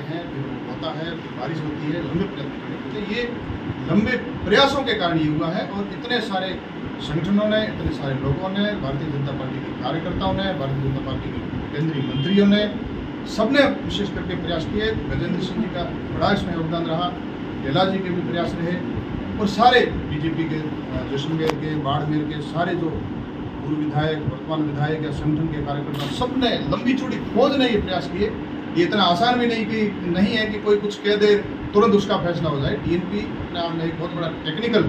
हैं, फिर वो होता है, फिर बारिश होती है, लंबे प्रयत्न करने पड़ते हैं। ये लंबे प्रयासों के कारण ये हुआ है और इतने सारे संगठनों ने, इतने सारे लोगों ने, भारतीय जनता पार्टी के कार्यकर्ताओं ने, भारतीय जनता पार्टी के केंद्रीय मंत्रियों ने, सबने विशेष करके प्रयास किए। गजेंद्र सिंह जी का बड़ा इसमें योगदान रहा, लीला जी के भी प्रयास रहे और सारे बीजेपी के, जैसलमेर के, बाड़मेर के सारे जो पूर्व विधायक, वर्तमान विधायक या संगठन के कार्यकर्ता, सबने लंबी चौड़ी खोज ने ये प्रयास किए। ये इतना आसान भी नहीं है कि कोई कुछ कह दे तुरंत उसका फैसला हो जाए। टीएनपी अपने आप में एक बहुत बड़ा टेक्निकल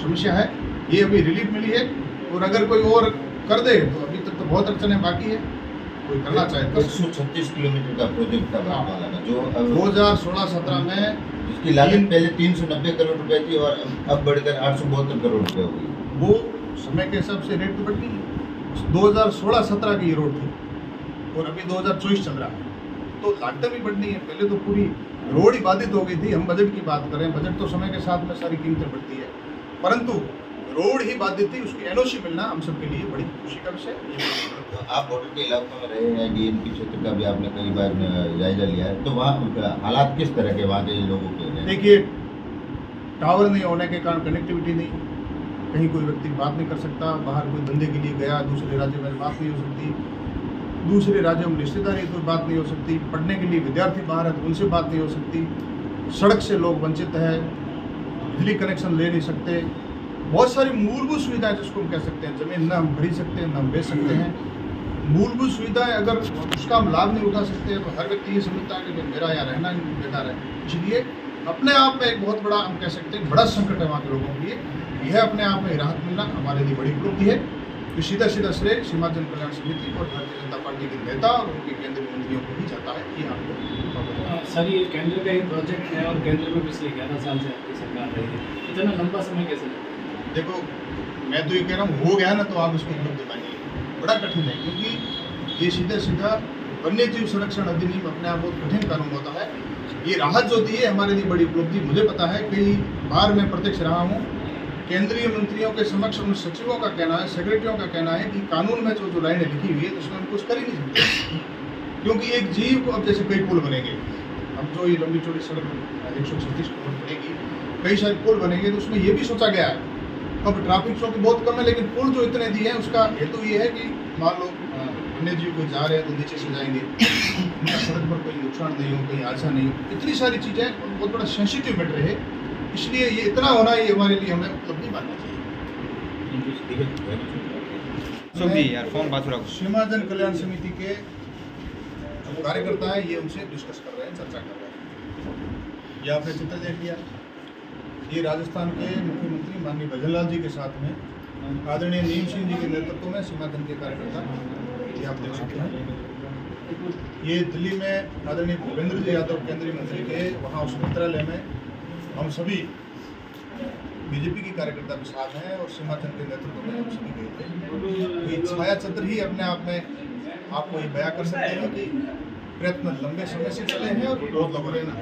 समस्या है, ये अभी रिलीफ मिली है और अगर कोई और कर दे तो अभी तक तो बहुत अड़चने बाकी है। कोई करना चाहे 136 किलोमीटर का प्रोजेक्ट था जो 2016-17 में जिसकी लागत पहले 390 करोड़ रुपए थी और अब बढ़कर 872 करोड़ रुपए हो गई। वो समय के हिसाब से रेट तो बढ़ गई है। 2016-17 की रोड थी और अभी 2024 चल रहा है, तो लागतें भी बढ़नी है। पहले तो पूरी रोड ही बाधित हो गई थी। हम बजट की बात करें, बजट तो समय के साथ में सारी कीमतें बढ़ती है, परंतु रोड ही बाधित थी। उसकी एनओसी मिलना हम सबके लिए बड़ी खुशी का विषय है। तो आप बॉर्डर के इलाकों में रहे हैं, डीएनपी क्षेत्र का भी आपने कई बार जायजा लिया है, तो वहाँ हालात किस तरह के वहाँ के लोगों के? देखिए, टावर नहीं होने के कारण कनेक्टिविटी नहीं, कहीं कोई व्यक्ति बात नहीं कर सकता। बाहर कोई धंधे के लिए गया दूसरे राज्य में, बात नहीं हो सकती। दूसरे राज्यों में रिश्तेदारी कोई बात नहीं हो सकती। पढ़ने के लिए विद्यार्थी बाहर है तो उनसे बात नहीं हो सकती। सड़क से लोग वंचित है, बिजली कनेक्शन ले नहीं सकते। बहुत सारी मूलभूत सुविधाएं जिसको हम कह सकते हैं, जमीन ना हम खरीद सकते हैं ना हम बेच सकते हैं। मूलभूत सुविधाएं अगर उसका हम लाभ नहीं उठा सकते तो हर व्यक्ति ये समझता है कि मेरा यहाँ रहना बेकार है। इसलिए अपने आप में एक बहुत बड़ा, हम कह सकते हैं बड़ा संकट है वहाँ के लोगों के लिए। यह अपने आप में राहत मिलना हमारे लिए बड़ी उपलब्धि है। तो सीधा श्रेय सीमा जन कल्याण समिति और भारतीय जनता पार्टी के नेता और उनके केंद्रीय मंत्रियों को भी जाता है। ये आपको सर, ये केंद्र का ही प्रोजेक्ट है और केंद्र में पिछले 11 साल से आपकी सरकार रही है, इतना लंबा समय कैसे लगता है? देखो, मैं तो ये कह रहा हूँ, हो गया ना तो आप इसको उपलब्धि मानिए। बड़ा कठिन है क्योंकि ये सीधा वन्य जीव संरक्षण अधिनियम अपने आप बहुत कठिन कानून होता है। ये राहत जो दी है हमारे लिए बड़ी उपलब्धि। मुझे पता है, कई बार मैं प्रत्यक्ष रहा हूँ, केंद्रीय मंत्रियों के समक्ष उन सचिवों का कहना है, सेक्रेटरियों का कहना है कि कानून में जो लाइनें लिखी हुई है तो उसमें हम कुछ कर ही नहीं सकते। क्योंकि एक जीव को, अब जैसे कई पुल बनेंगे, अब जो ये लंबी चौड़ी सड़क 136 करोड़ बनेगी, कई सारे पुल बनेंगे, तो उसमें ये भी सोचा गया है। अब ट्रैफिक चौकी बहुत कम है, लेकिन पुल जो इतने दिए हैं उसका हेतु ये है कि मान लो वन्य जीव को जा रहे हैं तो नीचे से जाएंगे, सड़क पर कोई नुकसान नहीं हो, कहीं हादसा नहीं हो। इतनी सारी चीज़ें, बहुत बड़ा सेंसिटिव मैटर है, इसलिए ये इतना होना ही हमारे लिए हमें उपलब्धि मानना चाहिए। सीमा जन कल्याण समिति के जो कार्यकर्ता है ये उनसे डिस्कस कर रहे हैं, चर्चा कर रहे हैं। ये आपने चित्र देख लिया। ये राजस्थान के मुख्यमंत्री माननीय भजनलाल जी के साथ में आदरणीय नीम सिंह जी के नेतृत्व में सीमा जन के कार्यकर्ता, ये आप देख सकते हैं। ये दिल्ली में आदरणीय भूपेंद्र जी यादव केंद्रीय मंत्री के वहाँ उस मंत्रालय में हम सभी बीजेपी के कार्यकर्ता भी साथ हैं और सीमा जन के नेतृत्व में हम सभी गए थे। ये छाया चित्र ही अपने आप में आपको ये बयां कर सकते हैं कि प्रयत्न लंबे समय से चले हैं और बहुत लोगों ने ना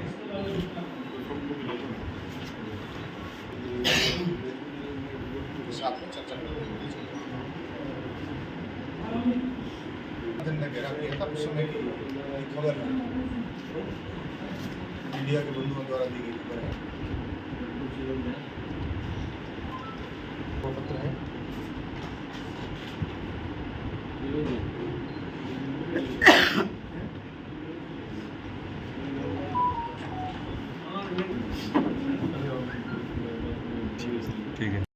साथ में चर्चा ने घेरा किया था। उस समय की खबर है, मीडिया के बंधुओं द्वारा दी गई खबर है। वो पत्र है। ठीक है।